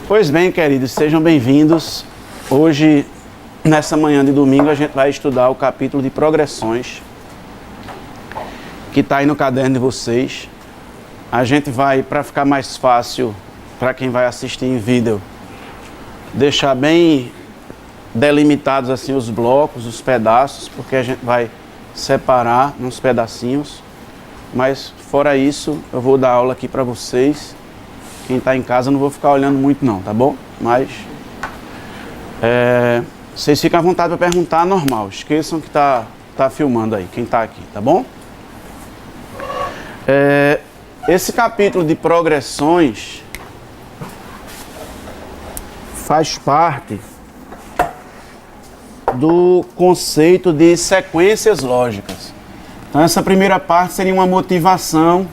Pois bem, queridos, sejam bem-vindos. Hoje, nessa manhã de domingo, a gente vai estudar o capítulo de progressões, que está aí no caderno de vocês. A gente vai, para ficar mais fácil, para quem vai assistir em vídeo, deixar bem delimitados assim os blocos, os pedaços, porque a gente vai separar nos pedacinhos. Mas, fora isso, eu vou dar aula aqui para vocês. Quem está em casa, eu não vou ficar olhando muito não, tá bom? Mas vocês ficam à vontade para perguntar, normal. Esqueçam que tá filmando aí, quem está aqui, tá bom? Esse capítulo de progressões faz parte do conceito de sequências lógicas. Então essa primeira parte seria uma motivação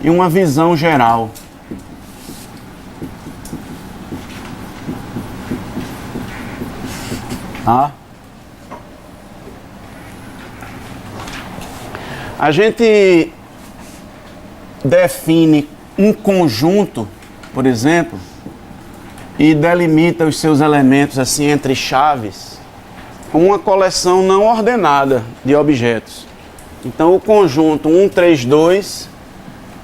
e uma visão geral. Tá? A gente define um conjunto, por exemplo, e delimita os seus elementos assim entre chaves, como uma coleção não ordenada de objetos. Então o conjunto 1, 3, 2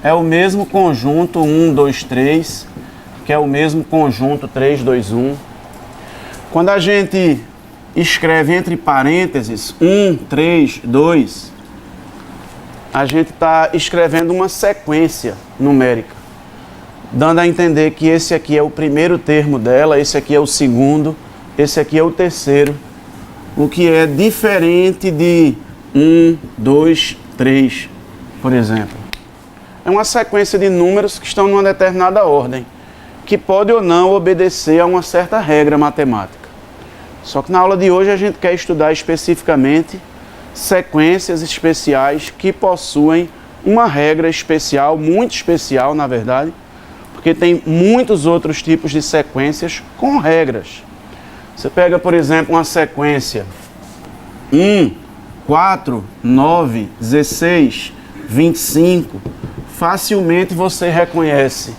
é o mesmo conjunto 1, 2, 3, que é o mesmo conjunto 3, 2, 1. Quando a gente escreve entre parênteses 1, 3, 2, a gente está escrevendo uma sequência numérica, dando a entender que esse aqui é o primeiro termo dela, esse aqui é o segundo, esse aqui é o terceiro, o que é diferente de 1, 2, 3, por exemplo. É uma sequência de números que estão numa determinada ordem, que pode ou não obedecer a uma certa regra matemática. Só que na aula de hoje a gente quer estudar especificamente sequências especiais que possuem uma regra especial, muito especial na verdade, porque tem muitos outros tipos de sequências com regras. Você pega, por exemplo, uma sequência 1, 4, 9, 16, 25, facilmente você reconhece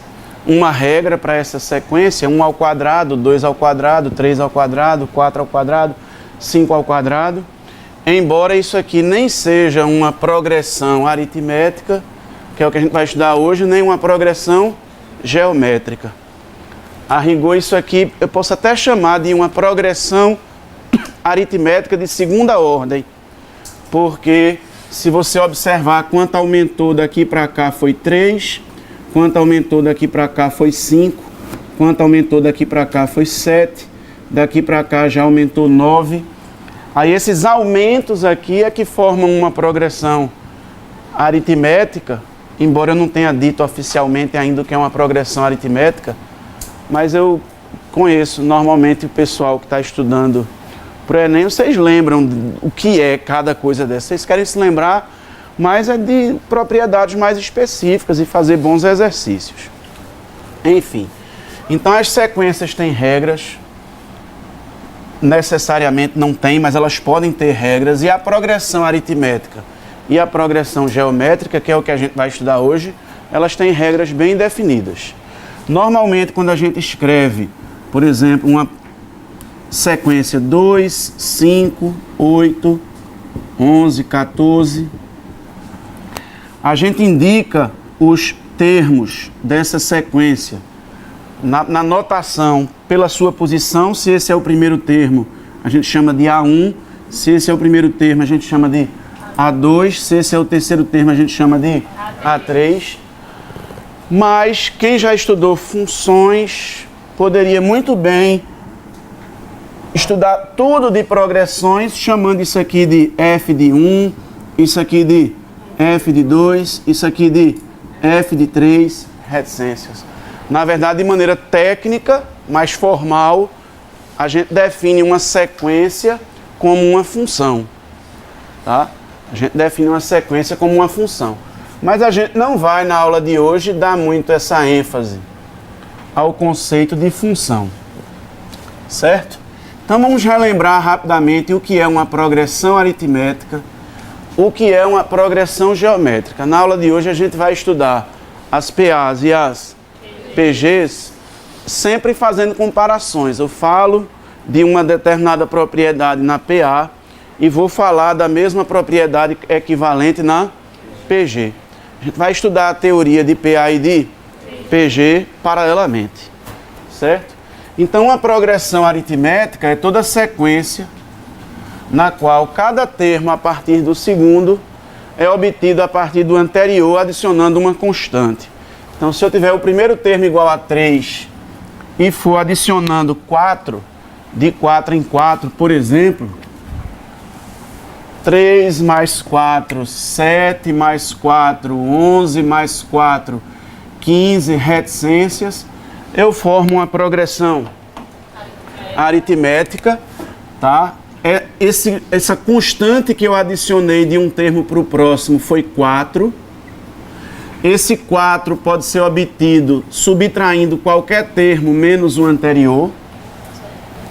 uma regra para essa sequência, 1 ao quadrado, 2 ao quadrado, 3 ao quadrado, 4 ao quadrado, 5 ao quadrado. Embora isso aqui nem seja uma progressão aritmética, que é o que a gente vai estudar hoje, nem uma progressão geométrica. A rigor, isso aqui eu posso até chamar de uma progressão aritmética de segunda ordem, porque se você observar quanto aumentou daqui para cá foi 3, quanto aumentou daqui para cá foi 5, quanto aumentou daqui para cá foi 7, daqui para cá já aumentou 9. Aí esses aumentos aqui é que formam uma progressão aritmética, embora eu não tenha dito oficialmente ainda que é uma progressão aritmética, mas eu conheço normalmente o pessoal que está estudando para o Enem, vocês lembram o que é cada coisa dessa. Vocês querem se lembrar, mas é de propriedades mais específicas e fazer bons exercícios. Enfim, então as sequências têm regras, necessariamente não tem, mas elas podem ter regras, e a progressão aritmética e a progressão geométrica, que é o que a gente vai estudar hoje, elas têm regras bem definidas. Normalmente, quando a gente escreve, por exemplo, uma sequência 2, 5, 8, 11, 14, a gente indica os termos dessa sequência na notação pela sua posição. Se esse é o primeiro termo, a gente chama de A1. Se esse é o primeiro termo, a gente chama de A2. Se esse é o terceiro termo, a gente chama de A3. Mas quem já estudou funções poderia muito bem estudar tudo de progressões, chamando isso aqui de f de 1, isso aqui de f de 2, isso aqui de f de 3, reticências. Na verdade, de maneira técnica, mais formal, a gente define uma sequência como uma função, tá? A gente define uma sequência como uma função. Mas a gente não vai, na aula de hoje, dar muito essa ênfase ao conceito de função, certo? Então vamos relembrar rapidamente o que é uma progressão aritmética, o que é uma progressão geométrica. Na aula de hoje a gente vai estudar as PAs e as PGs, sempre fazendo comparações. Eu falo de uma determinada propriedade na PA e vou falar da mesma propriedade equivalente na PG. A gente vai estudar a teoria de PA e de PG paralelamente, certo? Então, a progressão aritmética é toda sequência na qual cada termo a partir do segundo é obtido a partir do anterior, adicionando uma constante. Então, se eu tiver o primeiro termo igual a 3 e for adicionando 4, de 4 em 4, por exemplo, 3 mais 4, 7 mais 4, 11 mais 4, 15 reticências, eu formo uma progressão aritmética, tá? Essa constante que eu adicionei de um termo para o próximo foi 4. Esse 4 pode ser obtido subtraindo qualquer termo menos o anterior,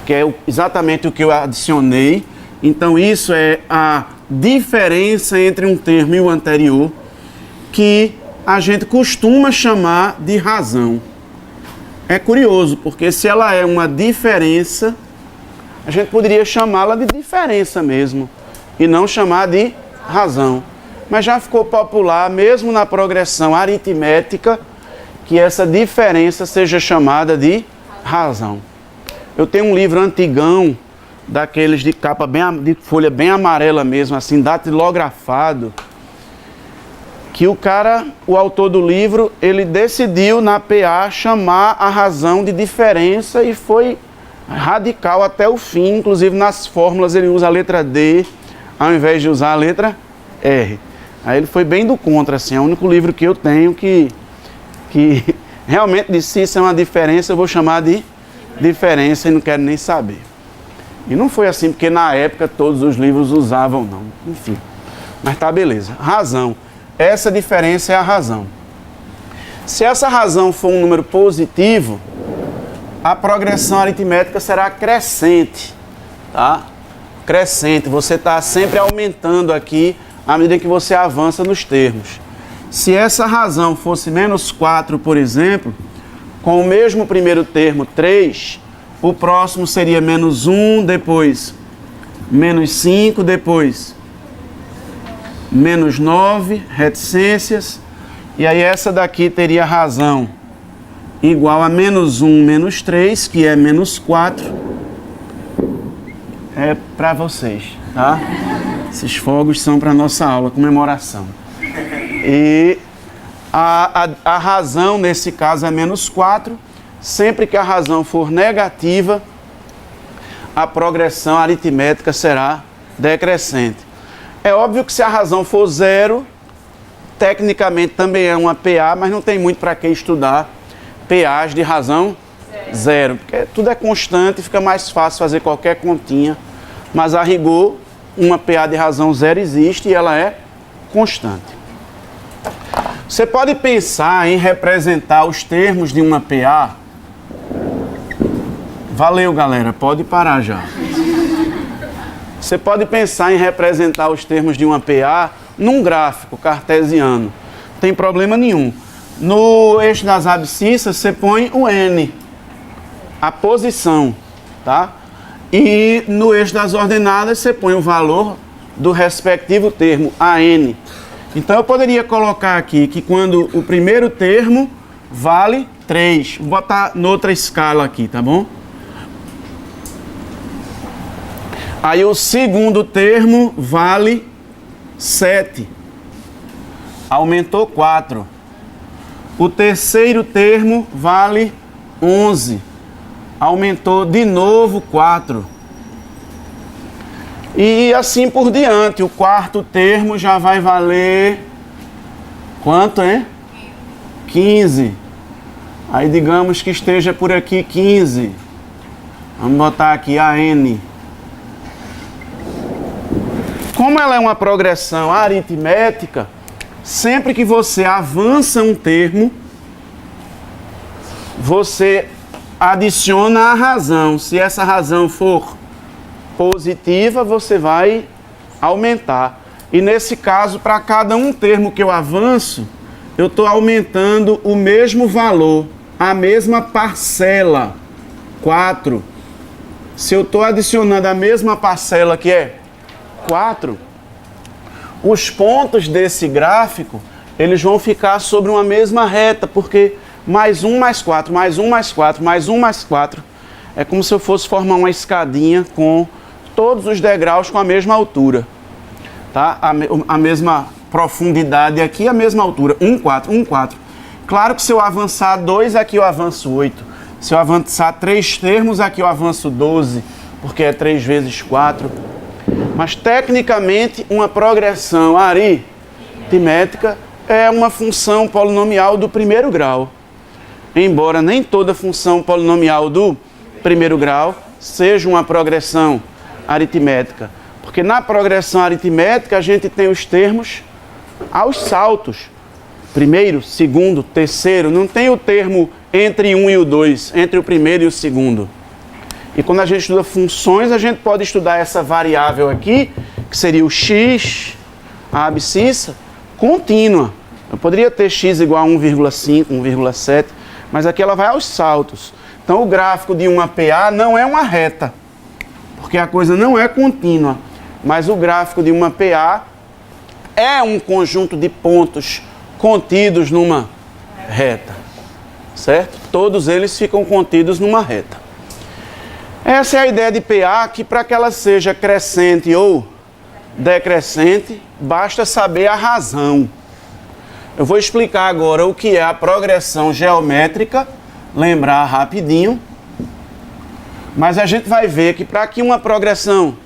que é exatamente o que eu adicionei. Então, isso é a diferença entre um termo e o anterior, que a gente costuma chamar de razão. É curioso, porque se ela é uma diferença, a gente poderia chamá-la de diferença mesmo, e não chamar de razão. Mas já ficou popular, mesmo na progressão aritmética, que essa diferença seja chamada de razão. Eu tenho um livro antigão, daqueles de capa de folha bem amarela mesmo, assim, datilografado, que o autor do livro, ele decidiu na PA chamar a razão de diferença e foi radical até o fim. Inclusive nas fórmulas ele usa a letra D ao invés de usar a letra R. Aí ele foi bem do contra, assim, é o único livro que eu tenho que realmente disse isso é uma diferença, eu vou chamar de diferença e não quero nem saber. E não foi assim, porque na época todos os livros usavam, não. Enfim, mas tá, beleza. Razão. Essa diferença é a razão. Se essa razão for um número positivo, a progressão aritmética será crescente, tá? Crescente. Você está sempre aumentando aqui à medida que você avança nos termos. Se essa razão fosse menos 4, por exemplo, com o mesmo primeiro termo, 3, o próximo seria menos 1, depois menos 5, depois menos 9, reticências. E aí essa daqui teria razão igual a menos 1, menos 3, que é menos 4. É para vocês, tá? Esses fogos são para nossa aula, comemoração. E a razão, nesse caso, é menos 4. Sempre que a razão for negativa, a progressão aritmética será decrescente. É óbvio que se a razão for 0, tecnicamente também é uma PA, mas não tem muito para que estudar PAs de razão 0, porque tudo é constante, fica mais fácil fazer qualquer continha, mas a rigor, uma PA de razão 0 existe e ela é constante. Você pode pensar em representar os termos de uma PA. Valeu, galera, pode parar já. Você pode pensar em representar os termos de uma PA num gráfico cartesiano. Não tem problema nenhum. No eixo das abscissas, você põe o N, a posição, tá? E no eixo das ordenadas, você põe o valor do respectivo termo, AN. Então, eu poderia colocar aqui que quando o primeiro termo vale 3. Vou botar noutra escala aqui, tá bom? Aí o segundo termo vale 7. Aumentou 4. O terceiro termo vale 11. Aumentou de novo 4. E assim por diante. O quarto termo já vai valer... Quanto, hein? 15. Aí digamos que esteja por aqui 15. Vamos botar aqui a N. Como ela é uma progressão aritmética, sempre que você avança um termo, você adiciona a razão. Se essa razão for positiva, você vai aumentar. E nesse caso, para cada um termo que eu avanço, eu estou aumentando o mesmo valor, a mesma parcela, 4. Se eu estou adicionando a mesma parcela, que é 4, os pontos desse gráfico, eles vão ficar sobre uma mesma reta, porque mais 1 mais 4, mais 1 mais 4, mais 1 mais 4, é como se eu fosse formar uma escadinha com todos os degraus com a mesma altura. Tá? A mesma profundidade aqui, a mesma altura. 1, 4, 1, 4. Claro que se eu avançar 2, aqui eu avanço 8. Se eu avançar 3 termos, aqui eu avanço 12, porque é 3 vezes 4. Mas, tecnicamente, uma progressão aritmética é uma função polinomial do primeiro grau. Embora nem toda função polinomial do primeiro grau seja uma progressão aritmética. Porque na progressão aritmética a gente tem os termos aos saltos. Primeiro, segundo, terceiro. Não tem o termo entre 1 e o 2, entre o primeiro e o segundo. E quando a gente estuda funções, a gente pode estudar essa variável aqui, que seria o x, a abscissa, contínua. Eu poderia ter x igual a 1,5, 1,7, mas aqui ela vai aos saltos. Então o gráfico de uma PA não é uma reta, porque a coisa não é contínua. Mas o gráfico de uma PA é um conjunto de pontos contidos numa reta, certo? Todos eles ficam contidos numa reta. Essa é a ideia de PA, que para que ela seja crescente ou decrescente, basta saber a razão. Eu vou explicar agora o que é a progressão geométrica, lembrar rapidinho, mas a gente vai ver que para que uma progressão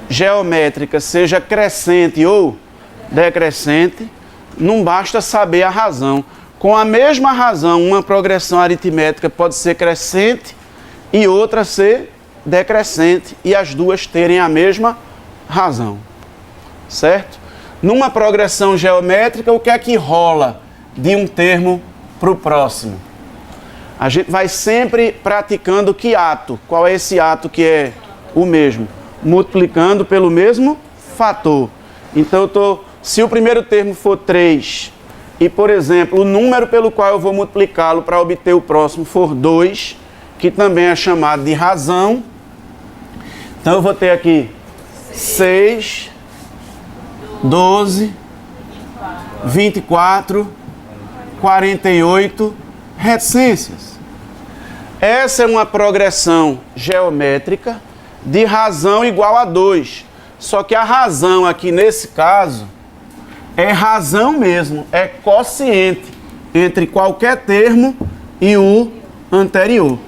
geométrica seja crescente ou decrescente, não basta saber a razão. Com a mesma razão, uma progressão aritmética pode ser crescente e outra ser decrescente, e as duas terem a mesma razão, certo? Numa progressão geométrica, o que é que rola de um termo para o próximo? A gente vai sempre praticando que ato? Qual é esse ato que é o mesmo? Multiplicando pelo mesmo fator. Então, se o primeiro termo for 3 e, por exemplo, o número pelo qual eu vou multiplicá-lo para obter o próximo for 2, que também é chamado de razão, então eu vou ter aqui 6, 12, 24, 48 reticências. Essa é uma progressão geométrica de razão igual a 2. Só que a razão aqui nesse caso é razão mesmo, é quociente entre qualquer termo e o anterior.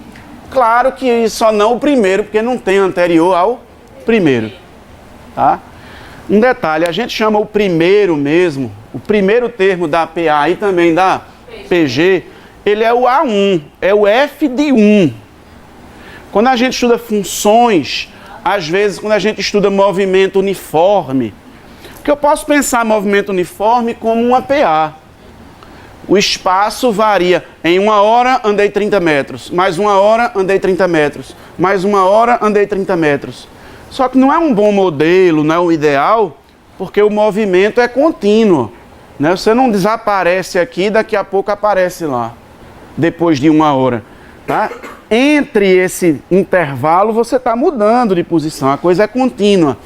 Claro que só não o primeiro, porque não tem anterior ao primeiro. Tá? Um detalhe, a gente chama o primeiro mesmo, o primeiro termo da PA e também da PG, ele é o A1, é o F de 1. Quando a gente estuda funções, às vezes quando a gente estuda movimento uniforme, que eu posso pensar movimento uniforme como uma PA. O espaço varia. Em 1 hora andei 30 metros, mais 1 hora andei 30 metros, mais 1 hora andei 30 metros. Só que não é um bom modelo, não é o ideal, porque o movimento é contínuo. Né? Você não desaparece aqui, daqui a pouco aparece lá, depois de 1 hora. Tá? Entre esse intervalo você está mudando de posição, a coisa é contínua.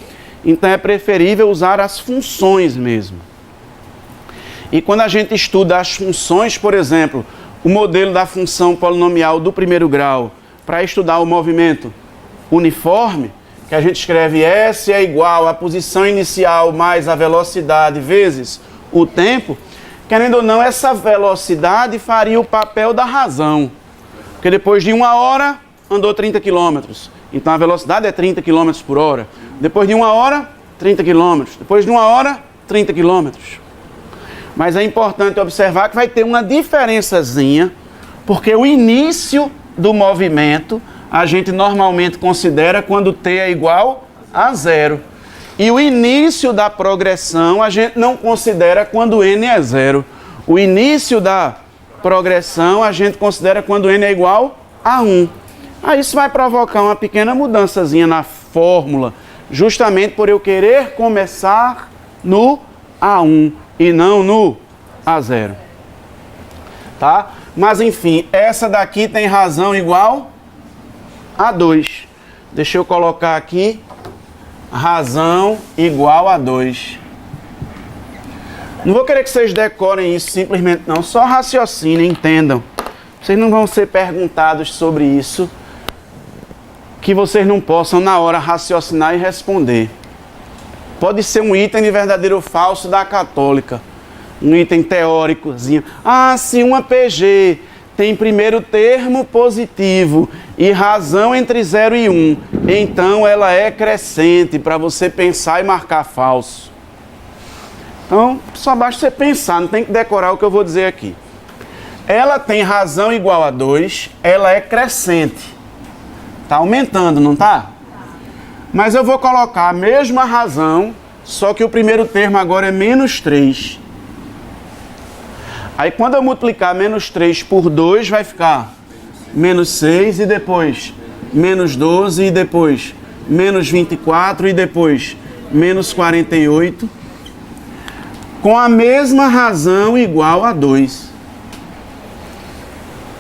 Então é preferível usar as funções mesmo. E quando a gente estuda as funções, por exemplo, o modelo da função polinomial do primeiro grau, para estudar o movimento uniforme, que a gente escreve S é igual à posição inicial mais a velocidade vezes o tempo, querendo ou não, essa velocidade faria o papel da razão. Porque depois de 1 hora, andou 30 km. Então a velocidade é 30 km por hora. Depois de 1 hora, 30 km. Depois de 1 hora, 30 km. Mas é importante observar que vai ter uma diferençazinha, porque o início do movimento a gente normalmente considera quando t é igual a 0. E o início da progressão a gente não considera quando n é 0. O início da progressão a gente considera quando n é igual a 1. Aí isso vai provocar uma pequena mudançazinha na fórmula, justamente por eu querer começar no A1 e não no A0. Tá? Mas enfim, essa daqui tem razão igual a 2. Deixa eu colocar aqui razão igual a 2. Não vou querer que vocês decorem isso simplesmente não, só raciocinem, entendam. Vocês não vão ser perguntados sobre isso que vocês não possam na hora raciocinar e responder. Pode ser um item de verdadeiro ou falso da católica. Um item teóricozinho. Ah, se uma PG tem primeiro termo positivo e razão entre 0 e 1, então ela é crescente, para você pensar e marcar falso. Então, só basta você pensar, não tem que decorar o que eu vou dizer aqui. Ela tem razão igual a 2, ela é crescente. Está aumentando, não está? Mas eu vou colocar a mesma razão, só que o primeiro termo agora é menos 3. Aí quando eu multiplicar menos 3 por 2, vai ficar menos 6 e depois menos 12 e depois menos 24 e depois menos 48. Com a mesma razão igual a 2.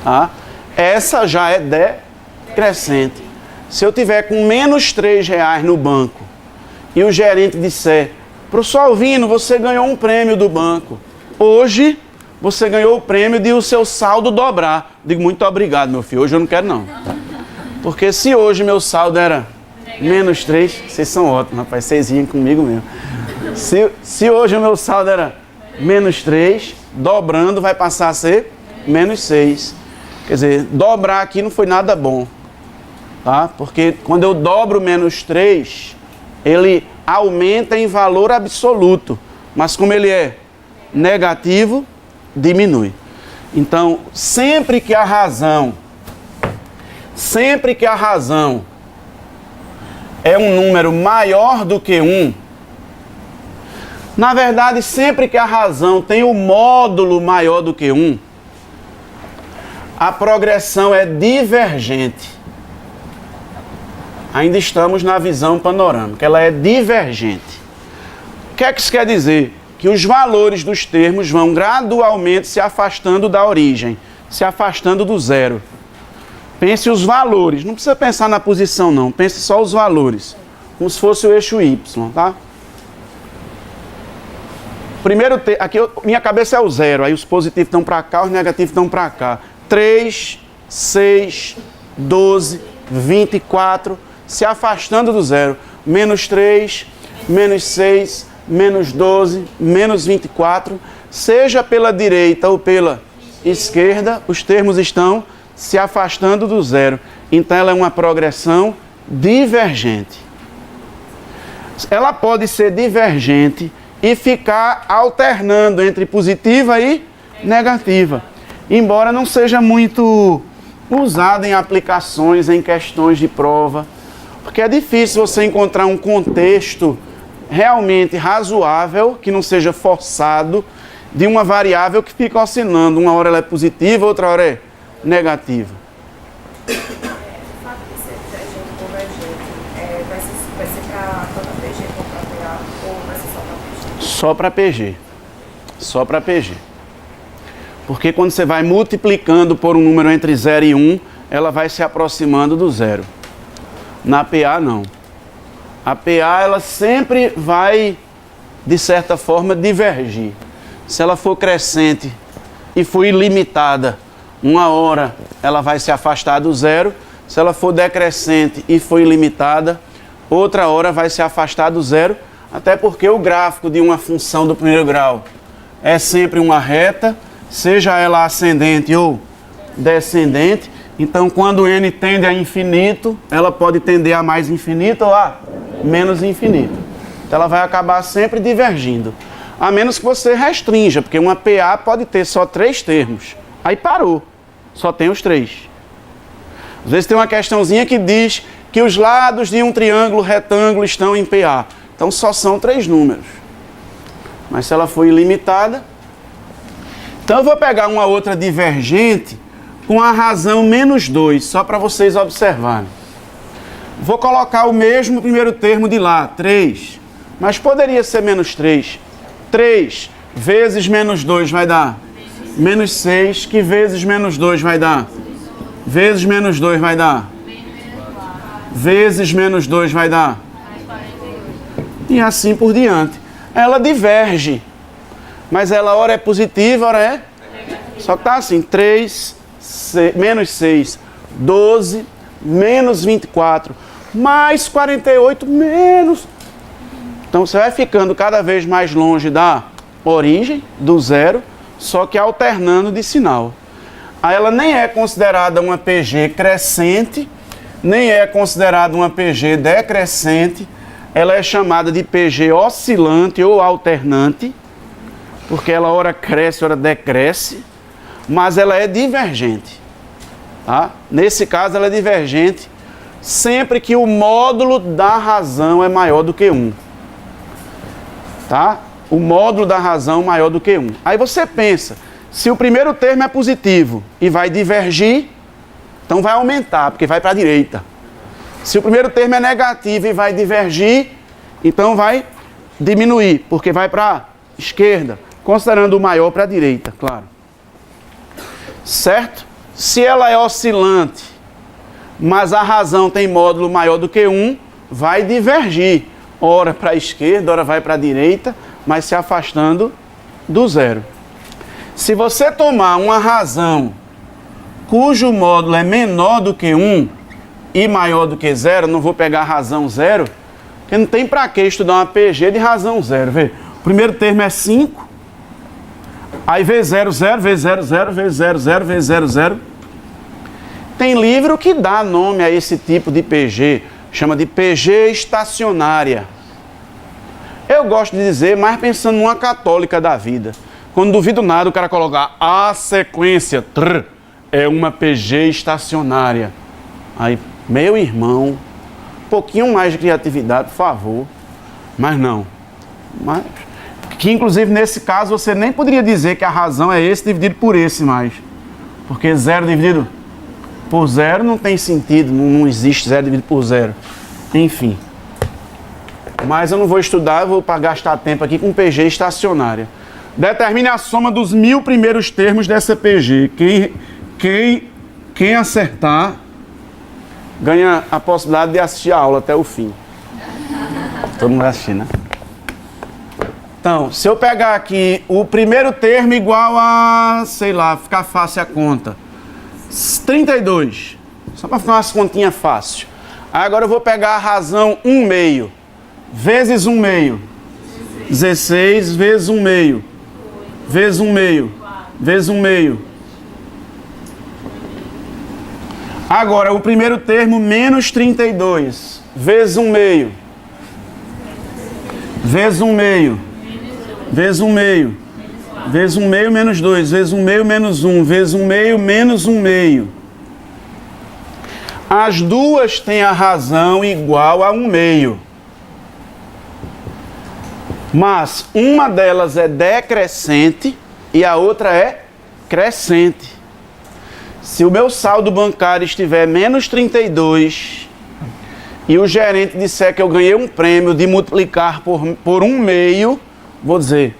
Tá? Essa já é decrescente. Se eu tiver com menos 3 reais no banco e o gerente disser, professor Alvino, você ganhou um prêmio do banco. Hoje você ganhou o prêmio de o seu saldo dobrar. Digo, muito obrigado, meu filho. Hoje eu não quero não. Porque se hoje meu saldo era menos 3, vocês são ótimos, rapaz. Vocês iam comigo mesmo. Se hoje o meu saldo era menos 3, dobrando vai passar a ser menos 6. Quer dizer, dobrar aqui não foi nada bom. Tá? Porque quando eu dobro menos 3, ele aumenta em valor absoluto. Mas como ele é negativo, diminui. Então, sempre que a razão é um número maior do que 1, na verdade, sempre que a razão tem o módulo maior do que 1, a progressão é divergente. Ainda estamos na visão panorâmica, ela é divergente. O que é que isso quer dizer? Que os valores dos termos vão gradualmente se afastando da origem, se afastando do zero. Pense os valores, não precisa pensar na posição não, pense só os valores, como se fosse o eixo Y, tá? Primeiro, aqui minha cabeça é o zero, aí os positivos estão para cá, os negativos estão para cá. 3, 6, 12, 24, se afastando do zero. Menos 3, menos 6, menos 12, menos 24, seja pela direita ou pela esquerda, os termos estão se afastando do zero. Então ela é uma progressão divergente. Ela pode ser divergente e ficar alternando entre positiva e negativa, embora não seja muito usada em aplicações, em questões de prova, porque é difícil você encontrar um contexto realmente razoável, que não seja forçado, de uma variável que fica oscilando. Uma hora ela é positiva, outra hora é negativa. O fato de ser divergente ou convergente vai ser para toda PG ou para PA, ou vai ser só para PG? Só para PG. Só para PG. Porque quando você vai multiplicando por um número entre 0 e 1, ela vai se aproximando do zero. Na PA, não. A PA, ela sempre vai, de certa forma, divergir. Se ela for crescente e for ilimitada, uma hora ela vai se afastar do zero. Se ela for decrescente e for ilimitada, outra hora vai se afastar do zero, até porque o gráfico de uma função do primeiro grau é sempre uma reta, seja ela ascendente ou descendente. Então, quando n tende a infinito, ela pode tender a mais infinito ou a menos infinito. Então, ela vai acabar sempre divergindo. A menos que você restrinja, porque uma PA pode ter só 3 termos. Aí parou, só tem os 3. Às vezes tem uma questãozinha que diz que os lados de um triângulo retângulo estão em PA. Então, só são 3 números. Mas se ela for ilimitada... Então, eu vou pegar uma outra divergente com a razão menos 2, só para vocês observarem. Vou colocar o mesmo primeiro termo de lá, 3. Mas poderia ser menos 3. 3 vezes menos 2 vai dar menos 6. Que vezes menos 2 vai dar? Vezes menos 2 vai dar? Vezes menos 2 vai dar? E assim por diante. Ela diverge. Mas ela ora é positiva, ora é? Só que tá assim, 3, menos 6, 12, menos 24, mais 48, menos... Então você vai ficando cada vez mais longe da origem, do zero, só que alternando de sinal. Aí ela nem é considerada uma PG crescente, nem é considerada uma PG decrescente, ela é chamada de PG oscilante ou alternante, porque ela ora cresce, ora decresce, mas ela é divergente. Tá? Nesse caso ela é divergente sempre que o módulo da razão é maior do que 1. Tá? O módulo da razão maior do que 1. Aí você pensa, se o primeiro termo é positivo e vai divergir, então vai aumentar, porque vai para a direita. Se o primeiro termo é negativo e vai divergir, então vai diminuir, porque vai para a esquerda, considerando o maior para a direita, claro. Certo? Se ela é oscilante, mas a razão tem módulo maior do que 1, vai divergir. Ora para a esquerda, ora vai para a direita, mas se afastando do zero. Se você tomar uma razão cujo módulo é menor do que 1 e maior do que 0, não vou pegar a razão 0, porque não tem para que estudar uma PG de razão 0. Vê, o primeiro termo é 5, aí vezes 0, 0, vezes 0, 0, vezes 0, 0, vezes 0, 0. Tem livro que dá nome a esse tipo de PG, chama de PG estacionária. Eu gosto de dizer, mais pensando numa católica da vida. Quando duvido nada, o cara colocar a sequência, é uma PG estacionária. Aí, meu irmão, um pouquinho mais de criatividade, por favor. Mas não. Que inclusive nesse caso você nem poderia dizer que a razão é esse dividido por esse mais. Porque 0 dividido por 0 não tem sentido, não existe 0 dividido por 0. Enfim. Mas eu não vou estudar, eu vou gastar tempo aqui com PG estacionária. Determine a soma dos 1000 primeiros termos dessa PG. Quem acertar ganha a possibilidade de assistir a aula até o fim. Todo mundo vai assistir, né? Então, se eu pegar aqui o primeiro termo igual a, sei lá, ficar fácil a conta. 32. Só para ficar umas continhas fácil. Aí agora eu vou pegar a razão 1 meio. Vezes 1 meio. 16 vezes 1 meio. Vezes 1 meio. Vezes 1 meio. Agora, o primeiro termo, menos 32. Vezes 1 meio. Vezes 1 meio. Vezes 1 meio. Vezes 1 meio menos 2. Vezes 1 meio menos 1. Vezes 1 meio menos 1 meio. As duas têm a razão igual a 1 meio. Mas uma delas é decrescente e a outra é crescente. Se o meu saldo bancário estiver menos 32 e o gerente disser que eu ganhei um prêmio de multiplicar por 1 meio, vou dizer,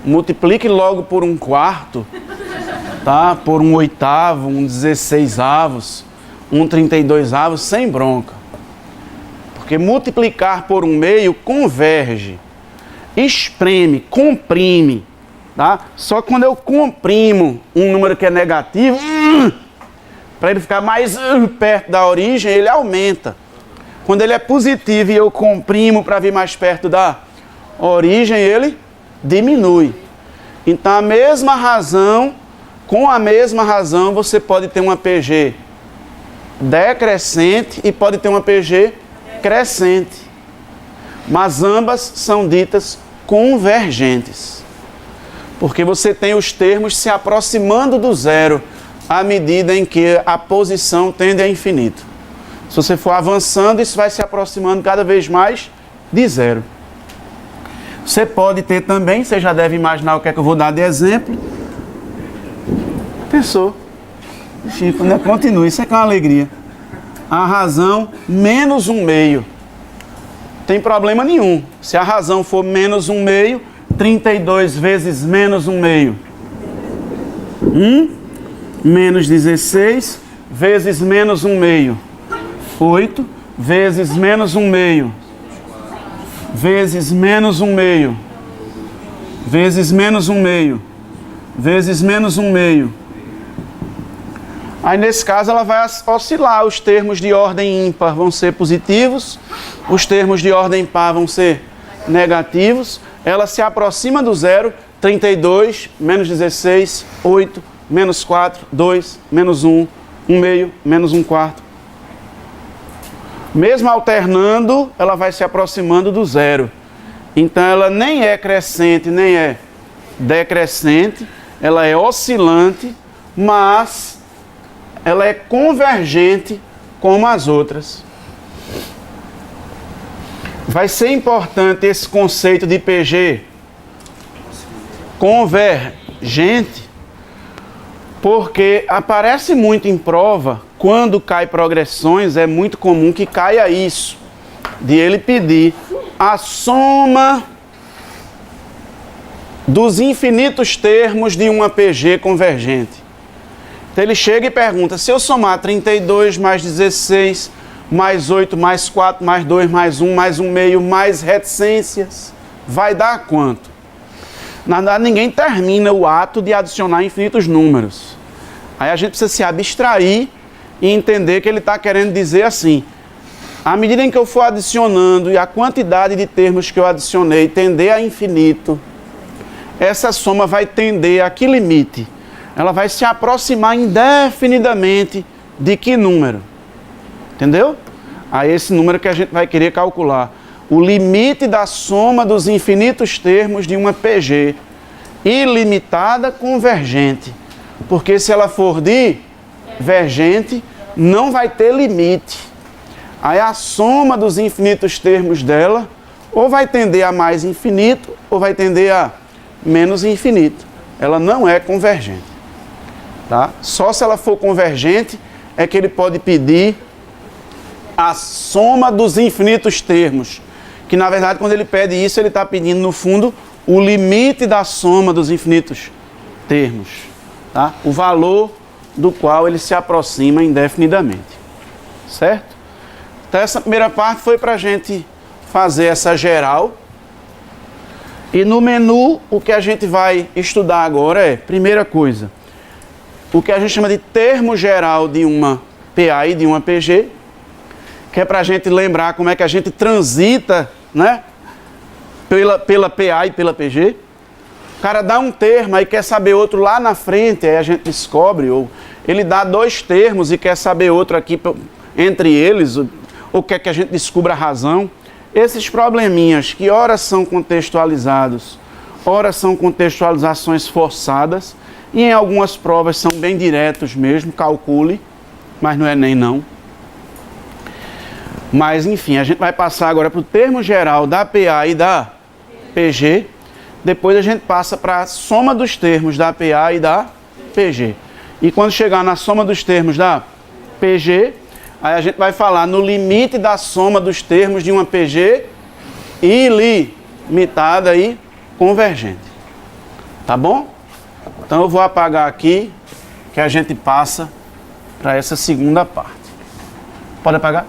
multiplique logo por 1/4, tá? Por 1/8, 1/16, 1/32, sem bronca. Porque multiplicar por 1 meio converge, espreme, comprime, tá? Só que quando eu comprimo um número que é negativo, para ele ficar mais perto da origem, ele aumenta. Quando ele é positivo e eu comprimo para vir mais perto da origem, ele diminui. Então a mesma razão, com a mesma razão, você pode ter uma PG decrescente e pode ter uma PG crescente. Mas ambas são ditas convergentes. Porque você tem os termos se aproximando do zero à medida em que a posição tende a infinito. Se você for avançando, isso vai se aproximando cada vez mais de zero. Você pode ter também, você já deve imaginar o que é que eu vou dar de exemplo. Pensou. Chico, né? Continua, isso é que é uma alegria. A razão menos 1 meio. tem problema nenhum. Se a razão for menos 1/2, 32 vezes menos 1/2. Menos 16 vezes menos 1/2. 8 vezes menos 1/2. Vezes menos 1/2. Vezes menos 1/2. Vezes menos 1/2. Aí nesse caso ela vai oscilar. Os termos de ordem ímpar vão ser positivos, os termos de ordem par vão ser negativos. Ela se aproxima do zero. 32, menos 16, 8, menos 4, 2, menos 1, 1/2, menos 1/4. Mesmo alternando, ela vai se aproximando do zero. Então ela nem é crescente, nem é decrescente, ela é oscilante, mas ela é convergente como as outras. Vai ser importante esse conceito de PG convergente, porque aparece muito em prova, quando cai progressões, é muito comum que caia isso, de ele pedir a soma dos infinitos termos de uma PG convergente. Então ele chega e pergunta, se eu somar 32 mais 16, mais 8, mais 4, mais 2, mais 1, mais 1/2, mais reticências, vai dar quanto? Na verdade, ninguém termina o ato de adicionar infinitos números. Aí a gente precisa se abstrair e entender que ele está querendo dizer assim, à medida em que eu for adicionando e a quantidade de termos que eu adicionei tender a infinito, essa soma vai tender a que limite? Ela vai se aproximar indefinidamente de que número? Entendeu? A esse número que a gente vai querer calcular. O limite da soma dos infinitos termos de uma PG ilimitada convergente. Porque se ela for divergente, não vai ter limite. Aí a soma dos infinitos termos dela ou vai tender a mais infinito ou vai tender a menos infinito. Ela não é convergente. Tá? Só se ela for convergente é que ele pode pedir a soma dos infinitos termos. Que na verdade quando ele pede isso, ele está pedindo no fundo o limite da soma dos infinitos termos. Tá? O valor do qual ele se aproxima indefinidamente. Certo? Então essa primeira parte foi para a gente fazer essa geral. E no menu, o que a gente vai estudar agora é, primeira coisa, o que a gente chama de termo geral de uma PA e de uma PG, que é para a gente lembrar como é que a gente transita, né, pela PA e pela PG. O cara dá um termo e quer saber outro lá na frente, aí a gente descobre, ou ele dá 2 termos e quer saber outro aqui entre eles, ou quer que a gente descubra a razão. Esses probleminhas que ora são contextualizados, ora são contextualizações forçadas, e em algumas provas são bem diretos mesmo, calcule, mas não é nem não. Mas enfim, a gente vai passar agora para o termo geral da PA e da PG, depois a gente passa para a soma dos termos da PA e da PG. E quando chegar na soma dos termos da PG, aí a gente vai falar no limite da soma dos termos de uma PG ilimitada e convergente. Tá bom? Então eu vou apagar aqui, que a gente passa para essa segunda parte. Pode apagar?